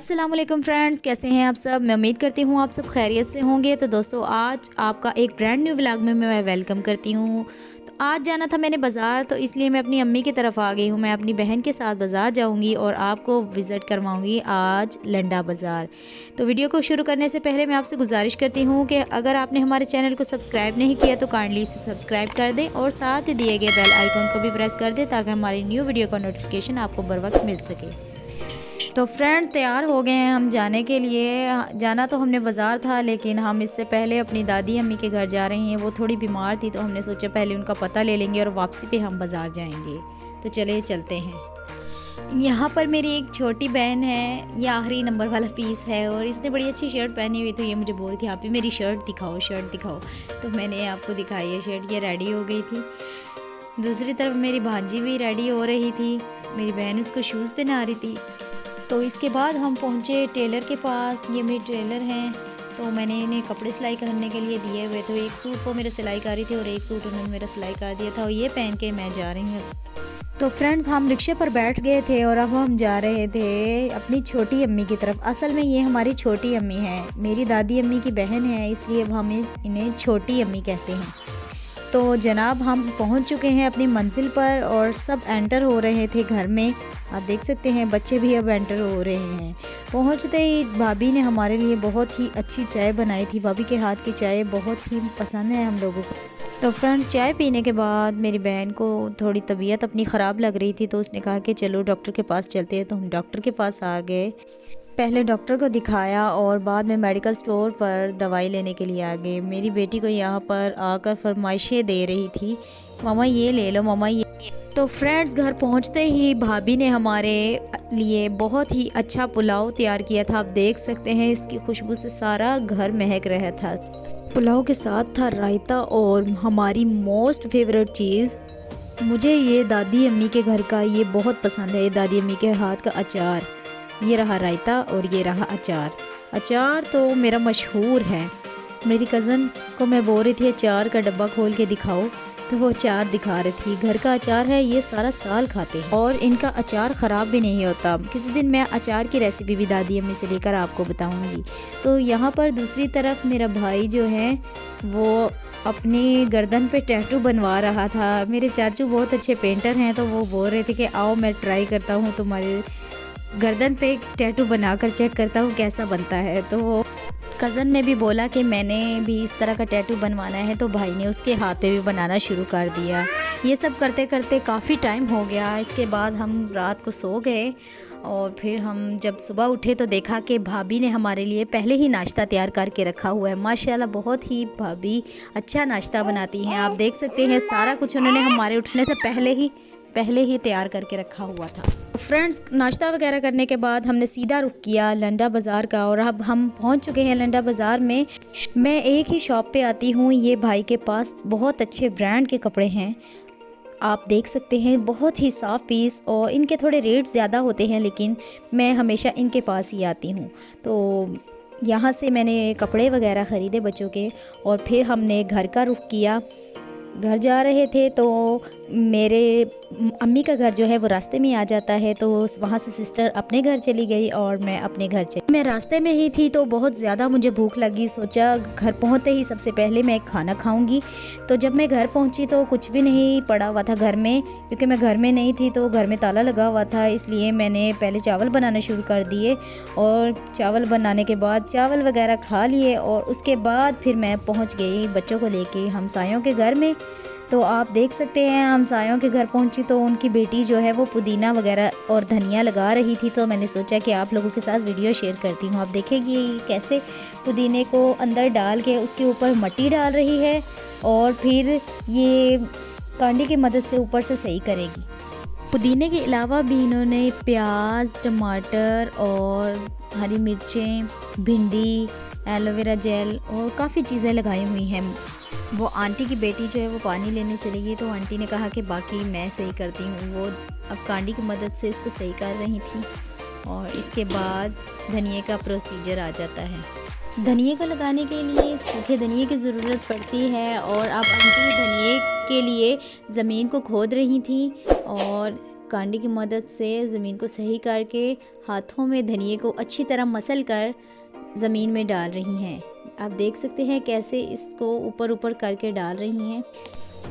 अस्सलाम वालेकुम फ्रेंड्स, कैसे हैं आप सब। मैं उम्मीद करती हूँ आप सब खैरियत से होंगे। तो दोस्तों, आज आपका एक ब्रांड न्यू व्लॉग में मैं वेलकम करती हूँ। तो आज जाना था मैंने बाज़ार, तो इसलिए मैं अपनी अम्मी की तरफ आ गई हूँ। मैं अपनी बहन के साथ बाज़ार जाऊँगी और आपको विज़िट करवाऊँगी आज लंडा बाज़ार। तो वीडियो को शुरू करने से पहले मैं आपसे गुजारिश करती हूँ कि अगर आपने हमारे चैनल को सब्सक्राइब नहीं किया तो काइंडली इसे सब्सक्राइब कर दें और साथ ही दिए गए बेल आइकन को भी प्रेस कर दें ताकि हमारी न्यू वीडियो का नोटिफिकेशन आपको बर वक्त मिल सके। तो फ्रेंड्स, तैयार हो गए हैं हम जाने के लिए। जाना तो हमने बाज़ार था, लेकिन हम इससे पहले अपनी दादी अम्मी के घर जा रही हैं। वो थोड़ी बीमार थी, तो हमने सोचा पहले उनका पता ले लेंगे और वापसी पे हम बाज़ार जाएंगे। तो चले चलते हैं। यहाँ पर मेरी एक छोटी बहन है, ये आखिरी नंबर वाला पीस है और इसने बड़ी अच्छी शर्ट पहनी हुई। तो ये मुझे बोल रही थी, आप भी मेरी शर्ट दिखाओ, शर्ट दिखाओ। तो मैंने आपको दिखाई है शर्ट। ये रेडी हो गई थी। दूसरी तरफ मेरी भांजी भी रेडी हो रही थी, मेरी बहन उसको शूज़ पहना रही थी। तो इसके बाद हम पहुँचे टेलर के पास। ये मेरे टेलर हैं, तो मैंने इन्हें कपड़े सिलाई करने के लिए दिए हुए। तो एक सूट को मेरा सिलाई कर रही थी और एक सूट उन्होंने मेरा सिलाई कर दिया था और ये पहन के मैं जा रही हूँ। तो फ्रेंड्स, हम रिक्शे पर बैठ गए थे और अब हम जा रहे थे अपनी छोटी अम्मी की तरफ। असल में ये हमारी छोटी अम्मी है, मेरी दादी अम्मी की बहन है, इसलिए अब हम इन्हें छोटी अम्मी कहते हैं। तो जनाब, हम पहुंच चुके हैं अपनी मंजिल पर और सब एंटर हो रहे थे घर में। आप देख सकते हैं बच्चे भी अब एंटर हो रहे हैं। पहुंचते ही भाभी ने हमारे लिए बहुत ही अच्छी चाय बनाई थी। भाभी के हाथ की चाय बहुत ही पसंद है हम लोगों को। तो फ्रेंड्स, चाय पीने के बाद मेरी बहन को थोड़ी तबीयत अपनी ख़राब लग रही थी, तो उसने कहा कि चलो डॉक्टर के पास चलते हैं। तो हम डॉक्टर के पास आ गए। पहले डॉक्टर को दिखाया और बाद में मेडिकल स्टोर पर दवाई लेने के लिए आ गए। मेरी बेटी को यहाँ पर आकर फरमाइशें दे रही थी, मामा ये ले लो, मामा ये। तो फ्रेंड्स, घर पहुँचते ही भाभी ने हमारे लिए बहुत ही अच्छा पुलाव तैयार किया था। आप देख सकते हैं इसकी खुशबू से सारा घर महक रहा था। पुलाव के साथ था रायता और हमारी मोस्ट फेवरेट चीज़, मुझे ये दादी अम्मी के घर का ये बहुत पसंद है, दादी अम्मी के हाथ का अचार। ये रहा रायता और ये रहा अचार। अचार तो मेरा मशहूर है। मेरी कज़न को मैं बोल रही थी अचार का डब्बा खोल के दिखाओ, तो वो अचार दिखा रही थी। घर का अचार है, ये सारा साल खाते हैं और इनका अचार ख़राब भी नहीं होता। किसी दिन मैं अचार की रेसिपी भी दादी अम्मी से लेकर आपको बताऊंगी। तो यहाँ पर दूसरी तरफ मेरा भाई जो है वो अपनी गर्दन पे टैटू बनवा रहा था। मेरे चाचू बहुत अच्छे पेंटर हैं, तो वो बोल रहे थे कि आओ मैं ट्राई करता हूँ, तुम्हारे गर्दन पे टैटू बनाकर चेक करता हूँ कैसा बनता है। तो वो कज़न ने भी बोला कि मैंने भी इस तरह का टैटू बनवाना है, तो भाई ने उसके हाथ पे भी बनाना शुरू कर दिया। ये सब करते करते काफ़ी टाइम हो गया। इसके बाद हम रात को सो गए और फिर हम जब सुबह उठे तो देखा कि भाभी ने हमारे लिए पहले ही नाश्ता तैयार करके रखा हुआ है। माशाल्लाह, बहुत ही भाभी अच्छा नाश्ता बनाती हैं। आप देख सकते हैं सारा कुछ उन्होंने हमारे उठने से पहले ही तैयार करके रखा हुआ था। फ्रेंड्स, नाश्ता वगैरह करने के बाद हमने सीधा रुख किया लंडा बाज़ार का और अब हम पहुंच चुके हैं लंडा बाज़ार में। मैं एक ही शॉप पे आती हूँ, ये भाई के पास बहुत अच्छे ब्रांड के कपड़े हैं। आप देख सकते हैं बहुत ही साफ़ पीस और इनके थोड़े रेट्स ज़्यादा होते हैं, लेकिन मैं हमेशा इनके पास ही आती हूँ। तो यहाँ से मैंने कपड़े वगैरह ख़रीदे बच्चों के और फिर हमने घर का रुख किया। घर जा रहे थे तो मेरे अम्मी का घर जो है वो रास्ते में आ जाता है, तो वहाँ से सिस्टर अपने घर चली गई और मैं अपने घर चली। मैं रास्ते में ही थी तो बहुत ज़्यादा मुझे भूख लगी। सोचा घर पहुँचते ही सबसे पहले मैं खाना खाऊंगी। तो जब मैं घर पहुँची तो कुछ भी नहीं पड़ा हुआ था घर में, क्योंकि मैं घर में नहीं थी, तो घर में ताला लगा हुआ था। इसलिए मैंने पहले चावल बनाना शुरू कर दिए और चावल बनाने के बाद चावल वगैरह खा लिए और उसके बाद फिर मैं पहुँच गई बच्चों को लेके हमसायों के घर में। तो आप देख सकते हैं हमसायों के घर पहुंची तो उनकी बेटी जो है वो पुदीना वगैरह और धनिया लगा रही थी। तो मैंने सोचा कि आप लोगों के साथ वीडियो शेयर करती हूँ। आप देखेंगे कैसे पुदीने को अंदर डाल के उसके ऊपर मिट्टी डाल रही है और फिर ये कांडी की मदद से ऊपर से सही करेगी। पुदीने के अलावा भी इन्होंने प्याज, टमाटर और हरी मिर्चें, भिंडी, एलोवेरा जेल और काफ़ी चीज़ें लगाई हुई हैं। वो आंटी की बेटी जो है वो पानी लेने चली गई, तो आंटी ने कहा कि बाकी मैं सही करती हूँ। वो अब कांडी की मदद से इसको सही कर रही थी और इसके बाद धनिए का प्रोसीजर आ जाता है। धनिए को लगाने के लिए सूखे धनिए की ज़रूरत पड़ती है और अब आंटी धनिए के लिए ज़मीन को खोद रही थी और कांडी की मदद से ज़मीन को सही करके हाथों में धनिए को अच्छी तरह मसल कर ज़मीन में डाल रही हैं। आप देख सकते हैं कैसे इसको ऊपर ऊपर करके डाल रही हैं।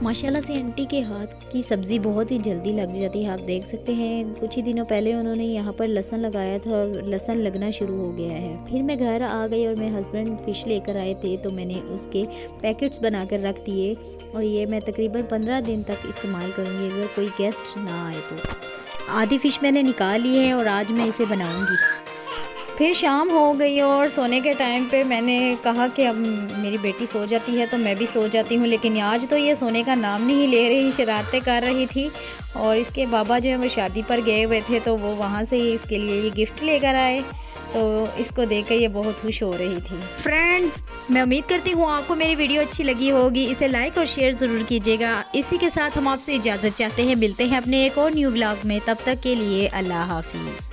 माशाल्लाह से आंटी के हाथ की सब्ज़ी बहुत ही जल्दी लग जाती है। आप देख सकते हैं कुछ ही दिनों पहले उन्होंने यहाँ पर लहसुन लगाया था और लहसुन लगना शुरू हो गया है। फिर मैं घर आ गई और मेरे हस्बैंड फ़िश लेकर आए थे, तो मैंने उसके पैकेट्स बना कर रख दिए और ये मैं तकरीबन 15 दिन तक इस्तेमाल करूँगी अगर कोई गेस्ट ना आए तो। आधी फ़िश मैंने निकाल ली है और आज मैं इसे बनाऊँगी। फिर शाम हो गई और सोने के टाइम पे मैंने कहा कि अब मेरी बेटी सो जाती है तो मैं भी सो जाती हूँ, लेकिन आज तो ये सोने का नाम नहीं ले रही, शरारतें कर रही थी। और इसके बाबा जो है वो शादी पर गए हुए थे, तो वो वहाँ से ही इसके लिए ये गिफ्ट लेकर आए, तो इसको देख कर ये बहुत खुश हो रही थी। फ्रेंड्स, मैं उम्मीद करती हूँ आपको मेरी वीडियो अच्छी लगी होगी। इसे लाइक और शेयर ज़रूर कीजिएगा। इसी के साथ हम आपसे इजाज़त चाहते हैं, मिलते हैं अपने एक और न्यू व्लॉग में। तब तक के लिए अल्लाह हाफिज़।